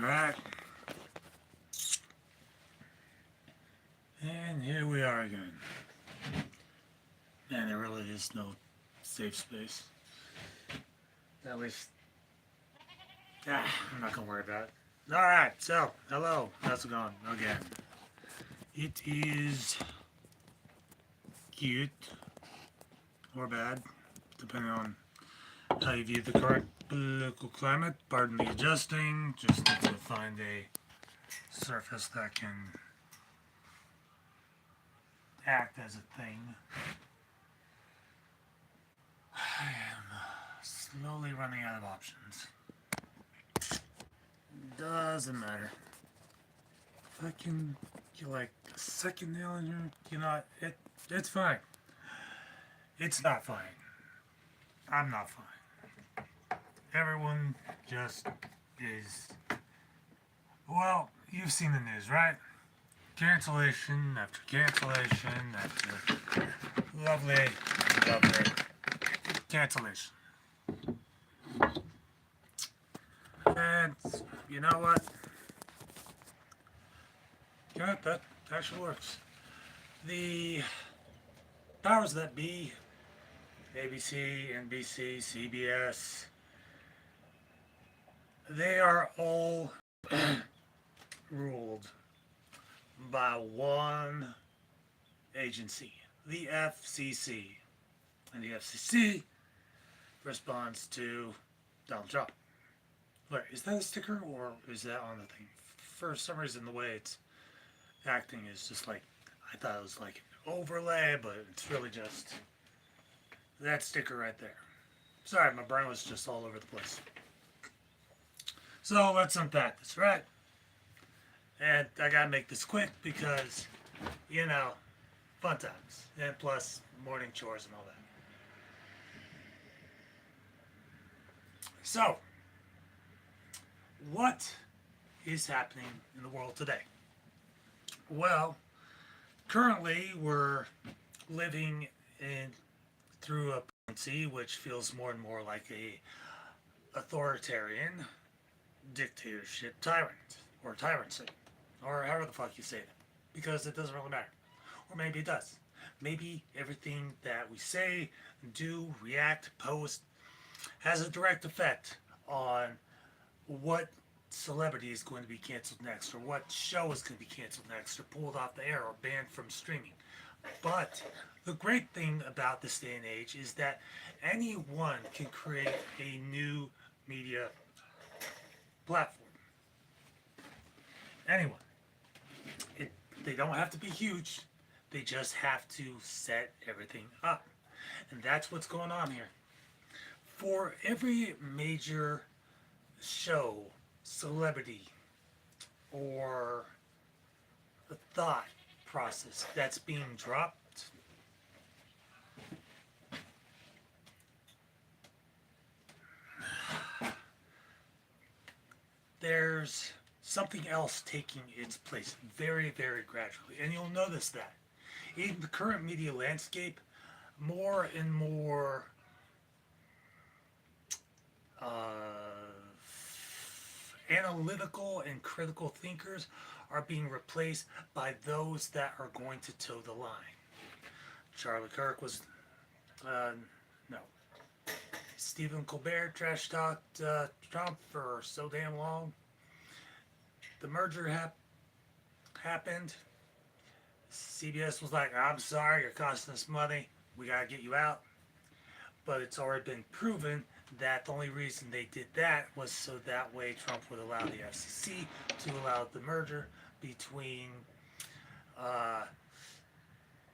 Alright. And here we are again. Man, there really is no safe space. At least, I'm not gonna worry about it. Alright, so, hello. How's it going? Again. It is cute or bad, depending on how you view the current political climate. Pardon the adjusting. Just need to find a surface that can act as a thing. I am slowly running out of options. Doesn't matter. If I can get like a second nail in here, it's fine. It's not fine. I'm not fine. Everyone just is. Well, you've seen the news, right? Cancellation after cancellation after lovely cancellation. And you know what? Yeah, that actually works. The powers that be, ABC, NBC, CBS, they are all ruled by one agency, the FCC. And the FCC responds to Donald Trump. Wait, is that a sticker or is that on the thing? For some reason, the way it's acting is just like, I thought it was like an overlay, but it's really just that sticker right there. Sorry, my brain was just all over the place. So let's unpack this, right? And I gotta make this quick because, fun times. And plus, morning chores and all that. So, what is happening in the world today? Well, currently we're living through a presidency which feels more and more like a authoritarian dictatorship tyrant or tyrancy or however the fuck you say it, because it doesn't really matter. Or maybe it does. Maybe everything that we say, do, react, post has a direct effect on what celebrity is going to be canceled next, or what show is going to be canceled next, or pulled off the air, or banned from streaming. But the great thing about this day and age is that anyone can create a new media platform. Anyone. They don't have to be huge. They just have to set everything up. And that's what's going on here. For every major show, celebrity, or a thought process that's being dropped, there's something else taking its place very, very gradually. And you'll notice that in the current media landscape, more and more analytical and critical thinkers are being replaced by those that are going to toe the line. Charlie Kirk was, no. Stephen Colbert trash talked Trump for so damn long. The merger happened. CBS was like, I'm sorry, you're costing us money. We gotta get you out. But it's already been proven that the only reason they did that was so that way Trump would allow the FCC to allow the merger between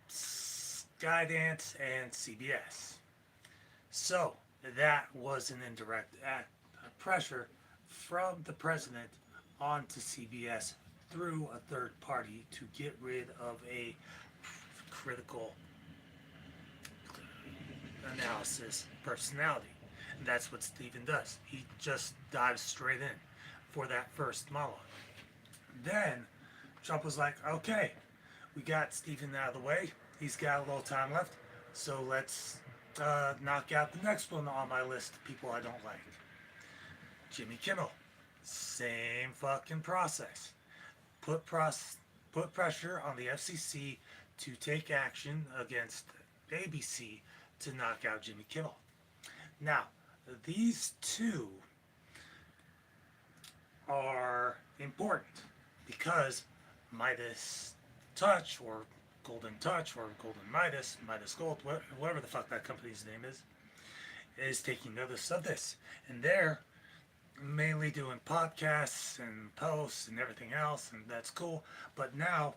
Skydance and CBS. So that was an indirect pressure from the president onto CBS through a third party to get rid of a critical analysis personality. And that's what Stephen does. He just dives straight in for that first monologue. Then Trump was like, okay, we got Stephen out of the way. He's got a little time left. So let's knock out the next one on my list of people I don't like. Jimmy Kimmel. Same fucking process. Put put pressure on the FCC to take action against ABC to knock out Jimmy Kimmel. Now, these two are important because Midas Touch or Golden Touch or Golden Midas, Midas Gold, whatever the fuck that company's name is taking notice of this. And they're mainly doing podcasts and posts and everything else, and that's cool. But now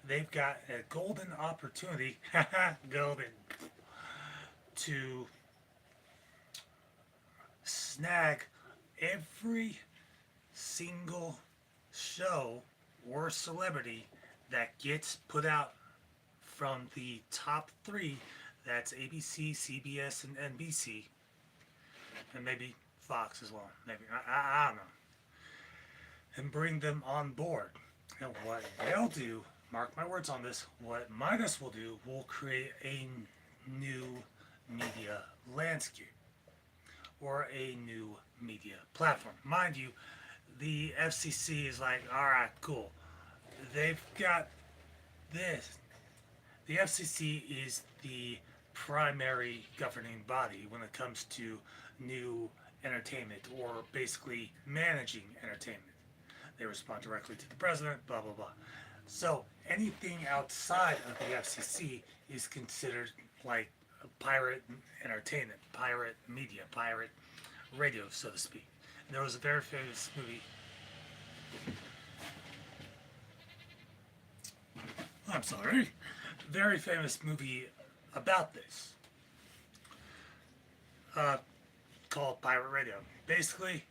they've got a golden opportunity, golden, to snag every single show or celebrity that gets put out from the top three. That's ABC, CBS, and NBC, and maybe Fox as well. Maybe I don't know, and bring them on board. And what they'll do, mark my words on this, what Midas will do, will create a new media landscape or a new media platform. Mind you, the FCC is like, all right, cool. They've got this. The FCC is the primary governing body when it comes to new entertainment or basically managing entertainment. They respond directly to the president, blah, blah, blah. So anything outside of the FCC is considered like pirate entertainment, pirate media, pirate radio, so to speak. And there was a very famous movie. I'm sorry. Very famous movie about this. Called Pirate Radio. Basically,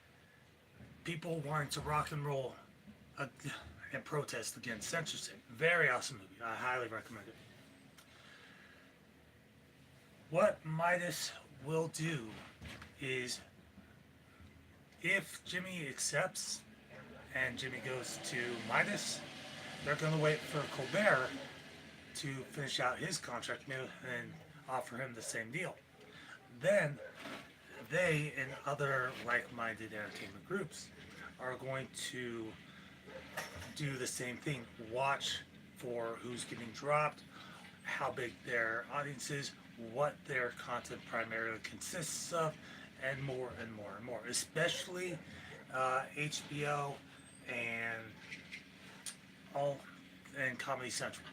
people wanting to rock and roll and protest against censorship. Very awesome movie. I highly recommend it. What Midas will do is, if Jimmy accepts and Jimmy goes to Midas, they're going to wait for Colbert to finish out his contract and offer him the same deal. Then they and other like-minded entertainment groups are going to do the same thing. Watch for who's getting dropped, how big their audience is, what their content primarily consists of, and more and more and more. Especially HBO and Comedy Central.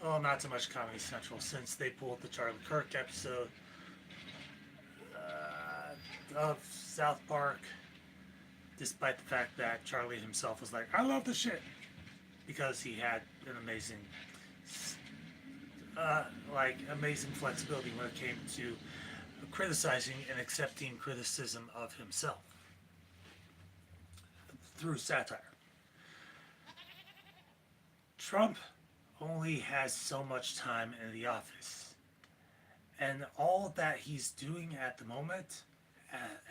Well, not so much Comedy Central since they pulled the Charlie Kirk episode of South Park, despite the fact that Charlie himself was like, I love the shit, because he had an amazing amazing flexibility when it came to criticizing and accepting criticism of himself through satire. Trump only has so much time in the office, and all that he's doing at the moment,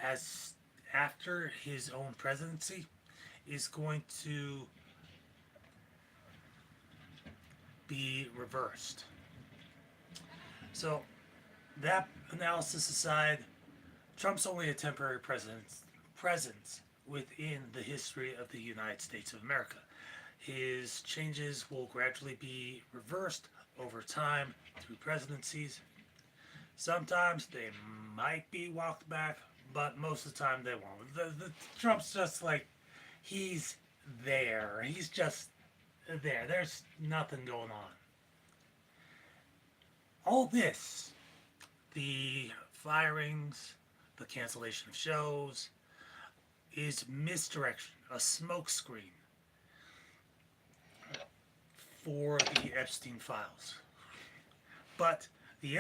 as after his own presidency, is going to be reversed. So, that analysis aside, Trump's only a temporary presence within the history of the United States of America. His changes will gradually be reversed over time through presidencies. Sometimes they might be walked back, but most of the time they won't. The Trump's just like, he's there. He's just there. There's nothing going on. All this, the firings, the cancellation of shows, is misdirection, a smokescreen for the Epstein files. But the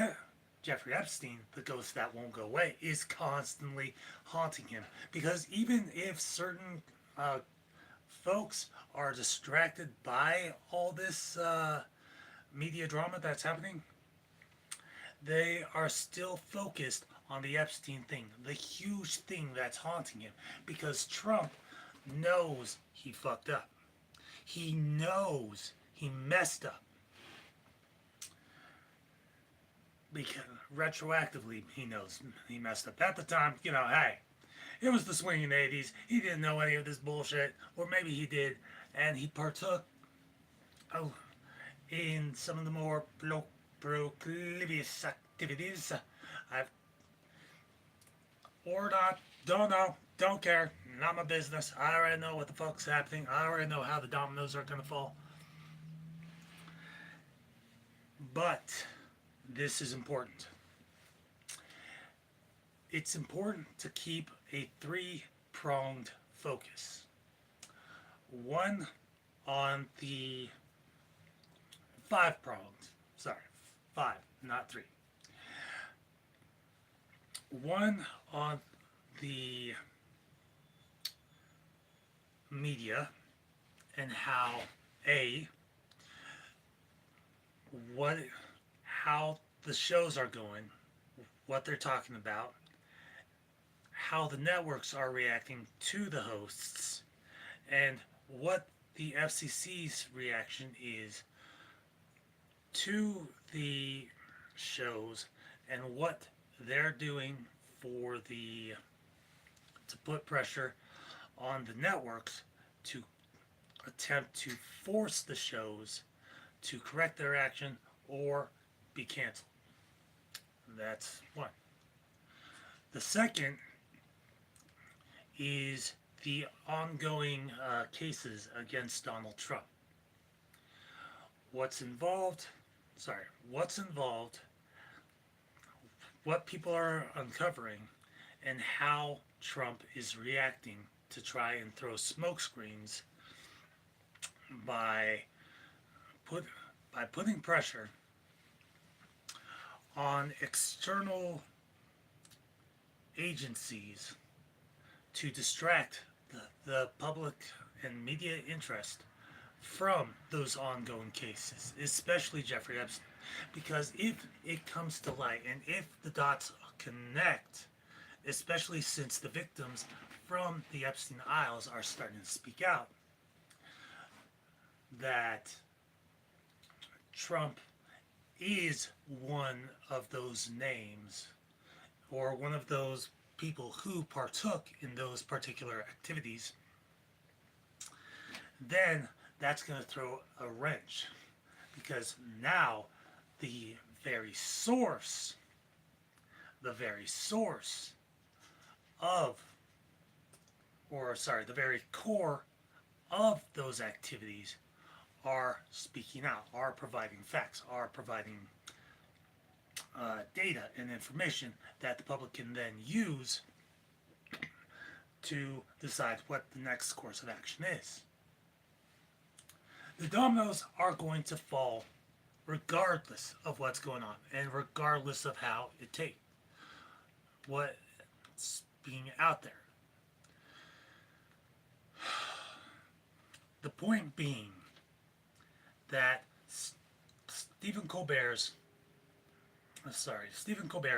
Jeffrey Epstein, the ghost that won't go away, is constantly haunting him. Because even if certain folks are distracted by all this media drama that's happening, they are still focused on the Epstein thing, the huge thing that's haunting him. Because Trump knows he fucked up. He knows he messed up. Because retroactively, he knows he messed up. At the time, hey, It was the swinging 80s. He didn't know any of this bullshit, or maybe he did, and he partook oh, in some of the more proclivious activities. I've or not, don't know, don't care, not my business. I already know what the fuck's happening. I already know how the dominoes are gonna fall. But this is important. It's important to keep a three-pronged focus. One on the five pronged, sorry, five, not three. One on the media and how a what how the shows are going, what they're talking about, how the networks are reacting to the hosts, and what the FCC's reaction is to the shows and what they're doing for the to put pressure on the networks to attempt to force the shows to correct their action or be canceled. That's one. The second is the ongoing cases against Donald Trump. What's involved? Sorry, what's involved? What people are uncovering, and how Trump is reacting to try and throw smokescreens by put by putting pressure on external agencies to distract the public and media interest from those ongoing cases, especially Jeffrey Epstein. Because if it comes to light and if the dots connect, especially since the victims from the Epstein Isles are starting to speak out, that Trump is one of those names or one of those people who partook in those particular activities, then that's going to throw a wrench because now the very source, the very source of, or sorry, the very core of those activities are speaking out, are providing facts, are providing data and information that the public can then use to decide what the next course of action is. The dominoes are going to fall regardless of what's going on and regardless of how it takes what's being out there. The point being that Stephen Colbert,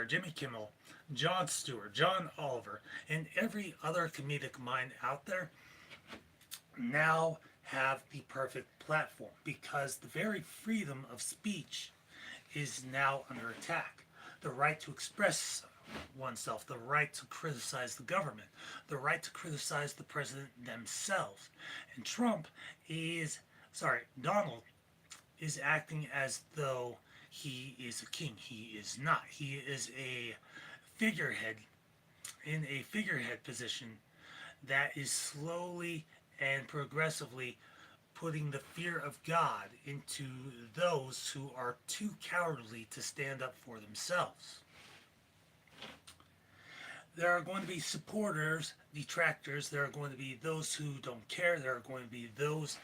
Jimmy Kimmel, Jon Stewart, John Oliver, and every other comedic mind out there now have the perfect platform because the very freedom of speech is now under attack. The right to express oneself, the right to criticize the government, the right to criticize the president themselves. And Donald is acting as though he is a king. He is not. He is a figurehead in a figurehead position that is slowly and progressively putting the fear of God into those who are too cowardly to stand up for themselves. There are going to be supporters, detractors, there are going to be those who don't care, there are going to be those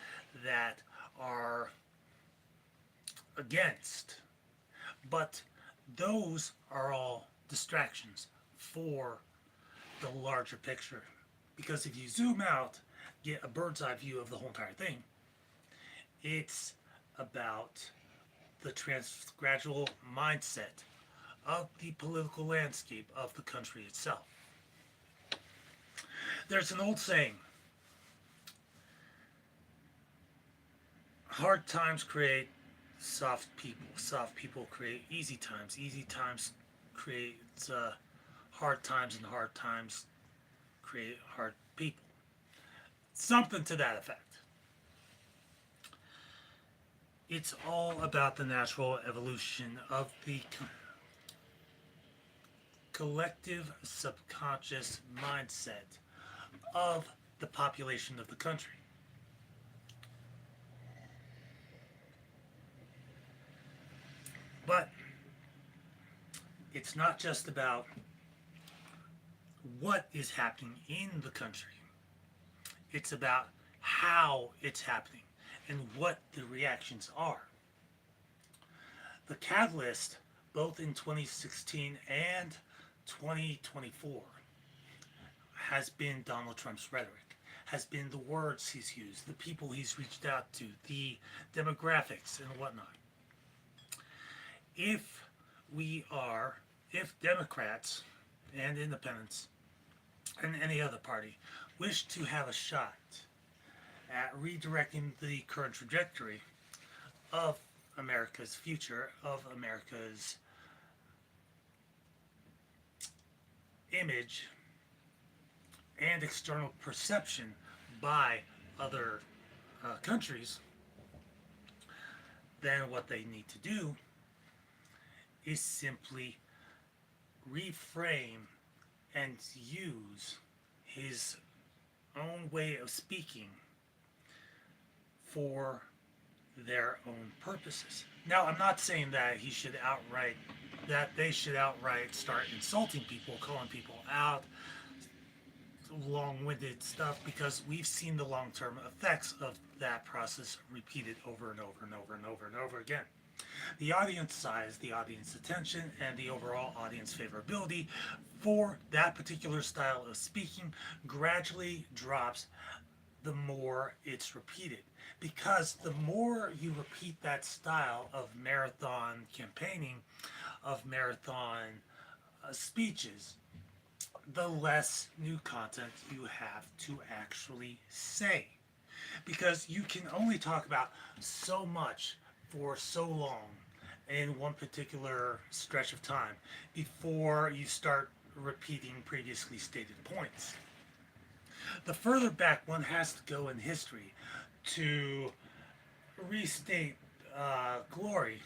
that are against. But those are all distractions for the larger picture. Because if you zoom out, get a bird's eye view of the whole entire thing, it's about the gradual mindset of the political landscape of the country itself. There's an old saying, hard times create soft people create easy times create hard times, and hard times create hard people. Something to that effect. It's all about the natural evolution of the collective subconscious mindset of the population of the country. But it's not just about what is happening in the country, it's about how it's happening and what the reactions are. The catalyst, both in 2016 and 2024, has been Donald Trump's rhetoric, has been the words he's used, the people he's reached out to, the demographics and whatnot. If we are, if Democrats and independents and any other party wish to have a shot at redirecting the current trajectory of America's future, of America's image and external perception by other countries, then what they need to do is simply reframe and use his own way of speaking for their own purposes. Now, I'm not saying that he should outright, that they should outright start insulting people, calling people out, long-winded stuff, because we've seen the long-term effects of that process repeated over and over and over and over and over again. The audience size, the audience attention, and the overall audience favorability for that particular style of speaking gradually drops the more it's repeated. Because the more you repeat that style of marathon campaigning, of marathon speeches, the less new content you have to actually say. Because you can only talk about so much for so long in one particular stretch of time before you start repeating previously stated points. The further back one has to go in history to restate glory,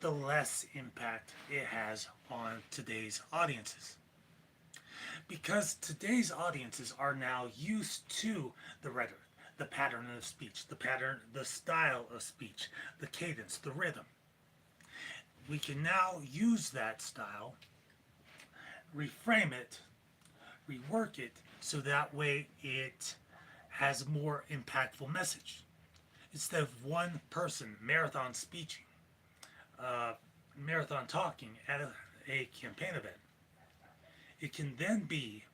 the less impact it has on today's audiences. Because today's audiences are now used to the rhetoric, the pattern of speech, the style of speech, the cadence, the rhythm. We can now use that style, reframe it, rework it, so that way it has a more impactful message. Instead of one person marathon speeching, marathon talking at a campaign event, it can then be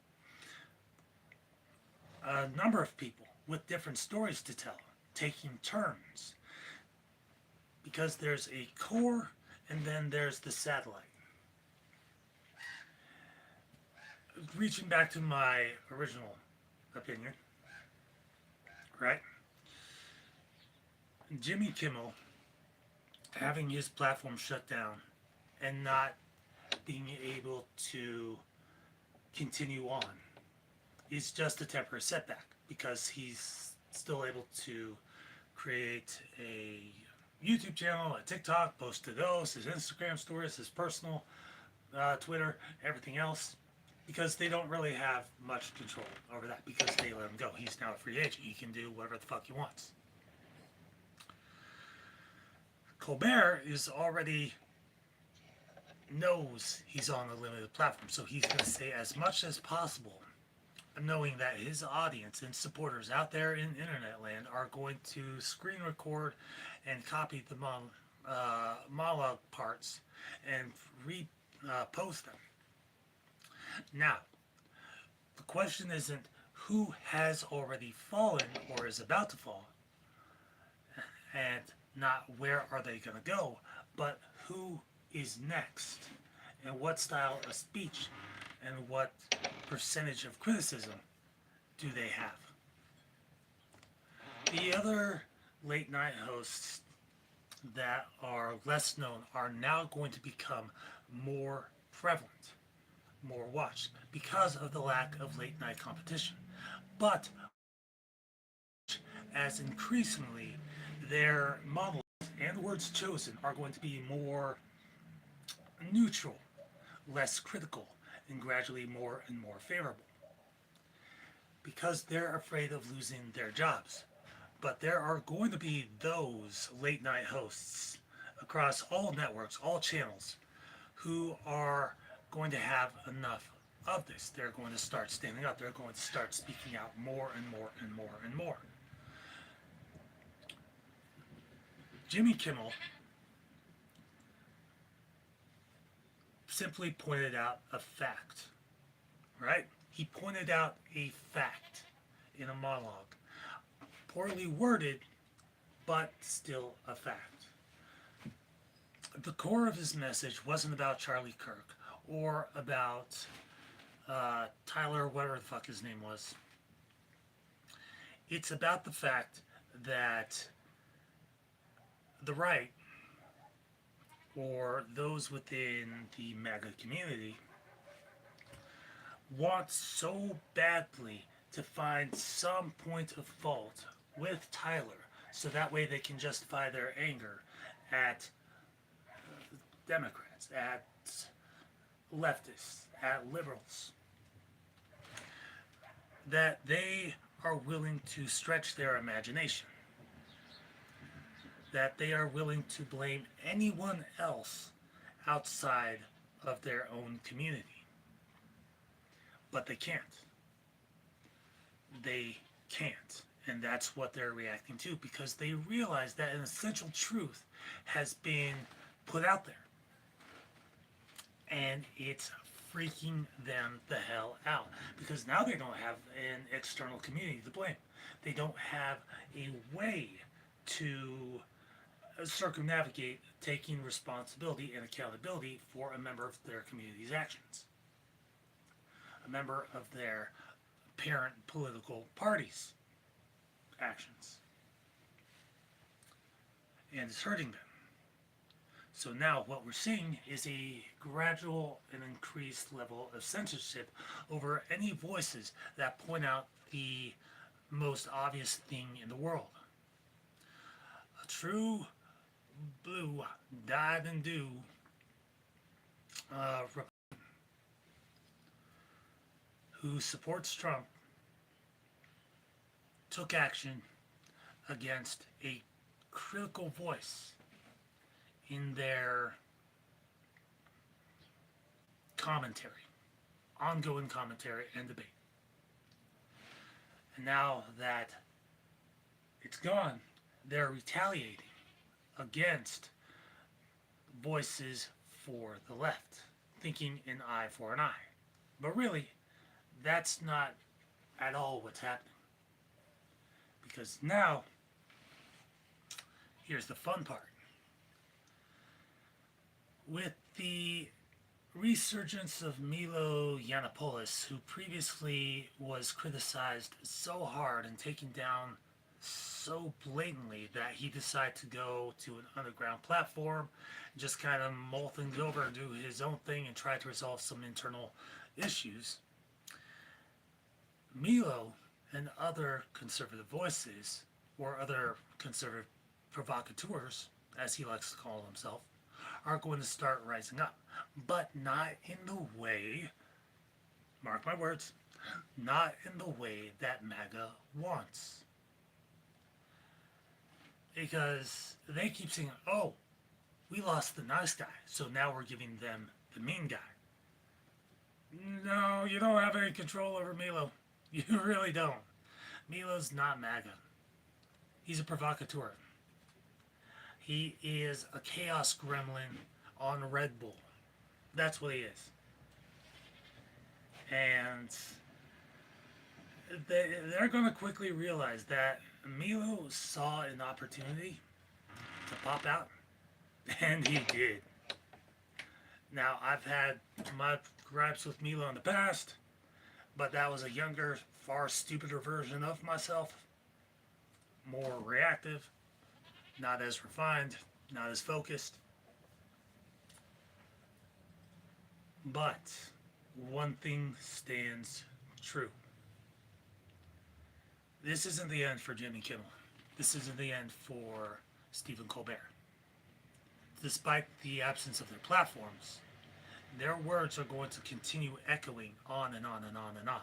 a number of people with different stories to tell, taking turns. Because there's a core and then there's the satellite. Reaching back to my original opinion, right? Jimmy Kimmel having his platform shut down and not being able to continue on is just a temporary setback, because he's still able to create a YouTube channel, a TikTok, post to those, his Instagram stories, his personal Twitter, everything else, because they don't really have much control over that, because they let him go. He's now a free agent. He can do whatever the fuck he wants. Colbert is already knows he's on a limited platform, so he's going to say as much as possible, knowing that his audience and supporters out there in internet land are going to screen record and copy the monologue parts and repost them. Now, the question isn't who has already fallen or is about to fall, and not where are they going to go, but who is next, and what style of speech and what percentage of criticism do they have. The other late night hosts that are less known are now going to become more prevalent. more watched because of the lack of late night competition. But as increasingly their models and words chosen are going to be more neutral, less critical, and gradually more and more favorable because they're afraid of losing their jobs. But there are going to be those late night hosts across all networks, all channels, who are going to have enough of this. They're going to start standing up. They're going to start speaking out more and more and more and more. Jimmy Kimmel simply pointed out a fact, right? He pointed out a fact in a monologue. Poorly worded, but still a fact. The core of his message wasn't about Charlie Kirk or about Tyler, whatever the fuck his name was. It's about the fact that the right, or those within the MAGA community, want so badly to find some point of fault with Tyler so that way they can justify their anger at Democrats, at leftists, at liberals, that they are willing to stretch their imagination, that they are willing to blame anyone else outside of their own community. But they can't. They can't. And that's what they're reacting to because they realize that an essential truth has been put out there. And it's freaking them the hell out because now they don't have an external community to blame. They don't have a way to circumnavigate taking responsibility and accountability for a member of their community's actions, a member of their parent political party's actions. And it's hurting them. So now what we're seeing is a gradual and increased level of censorship over any voices that point out the most obvious thing in the world. A true blue, dyed and do who supports Trump took action against a critical voice in their commentary, ongoing commentary and debate. And now that it's gone, they're retaliating against voices for the left, thinking an eye for an eye. But really, that's not at all what's happening. Because now, here's the fun part. With the resurgence of Milo Yiannopoulos, who previously was criticized so hard and taken down so blatantly that he decided to go to an underground platform, just kind of mull things over and do his own thing and try to resolve some internal issues. Milo and other conservative voices, or other conservative provocateurs, as he likes to call himself, are going to start rising up. But not in the way, mark my words, not in the way that MAGA wants. Because they keep saying, oh, we lost the nice guy, so now we're giving them the mean guy. No, you don't have any control over Milo. You really don't. Milo's not MAGA. He's a provocateur. He is a chaos gremlin on Red Bull. That's what he is. And they're going to quickly realize that Milo saw an opportunity to pop out, and he did. Now, I've had my gripes with Milo in the past, but that was a younger, far stupider version of myself. More reactive, not as refined, not as focused. But one thing stands true. This isn't the end for Jimmy Kimmel. This isn't the end for Stephen Colbert. Despite the absence of their platforms, their words are going to continue echoing on and on and on and on.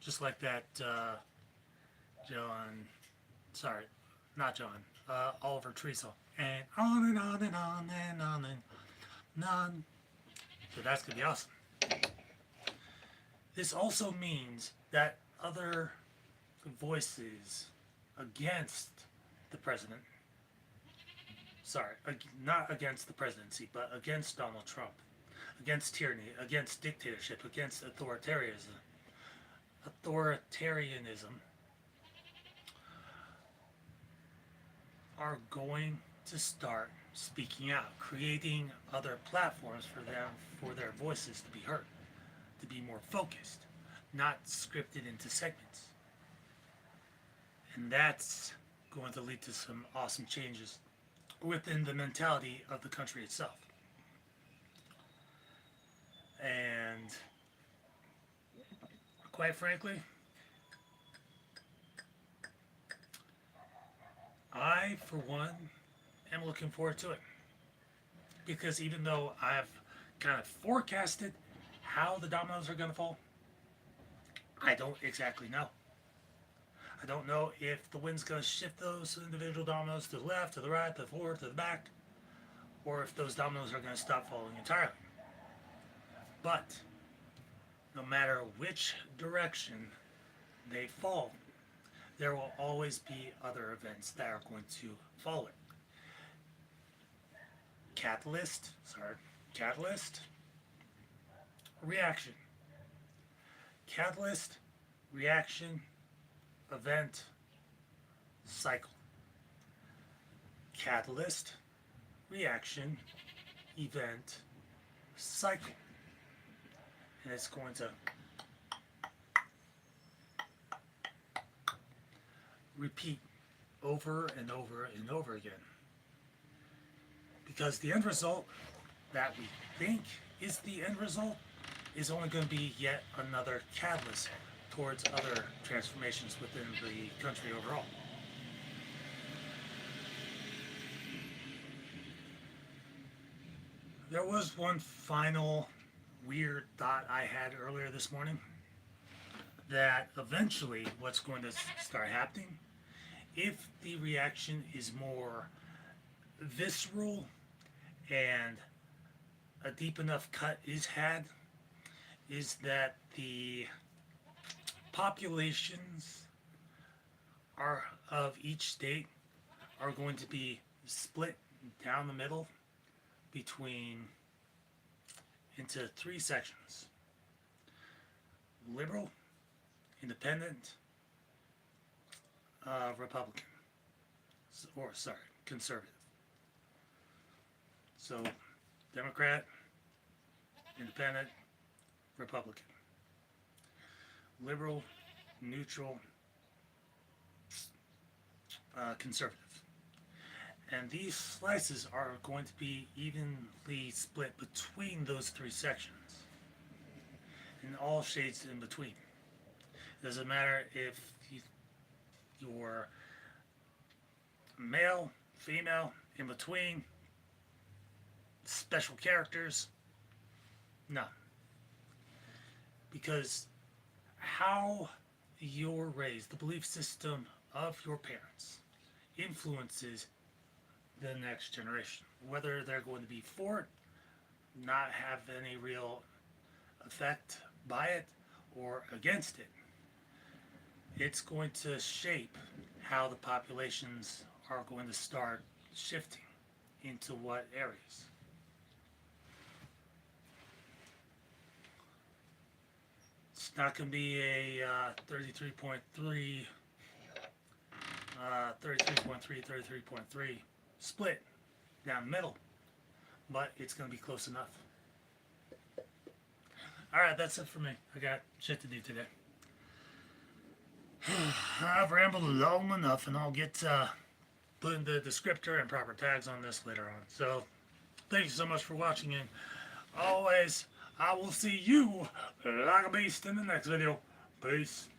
Just like that John, sorry, not John, Oliver Tree song. And on and on and on and on and on. So that's going to be awesome. This also means that other voices against the president, sorry, not against the presidency, but against Donald Trump, against tyranny, against dictatorship, against authoritarianism, are going to start speaking out, creating other platforms for them, for their voices to be heard, to be more focused, not scripted into segments. And that's going to lead to some awesome changes within the mentality of the country itself. And quite frankly, I, for one, am looking forward to it. Because even though I've kind of forecasted how the dominoes are going to fall, I don't exactly know. I don't know if the wind's going to shift those individual dominoes to the left, to the right, to the forward, to the back, or if those dominoes are going to stop falling entirely. But no matter which direction they fall, there will always be other events that are going to follow it. Catalyst, reaction. Catalyst, reaction, event, cycle. Catalyst, reaction, event, cycle. And it's going to repeat over and over and over again. Because the end result that we think is the end result is only going to be yet another catalyst towards other transformations within the country overall. There was one final weird thought I had earlier this morning, that eventually what's going to start happening, if the reaction is more visceral and a deep enough cut is had, is that the populations are of each state are going to be split down the middle between into three sections: liberal, independent, Republican, or sorry, conservative. So Democrat, independent, Republican, liberal, neutral, conservative. And these slices are going to be evenly split between those three sections, in all shades in between. It doesn't matter if you're male, female, in between, special characters, none. Because how you're raised, the belief system of your parents, influences the next generation. Whether they're going to be for it, not have any real effect by it, or against it, it's going to shape how the populations are going to start shifting into what areas. It's not going to be a 33.3, 33.3 split down the middle, but it's going to be close enough. Alright, that's it for me. I got shit to do today. I've rambled long enough, and I'll get putting the descriptor and proper tags on this later on. So, thank you so much for watching, and always, I will see you like a beast in the next video. Peace.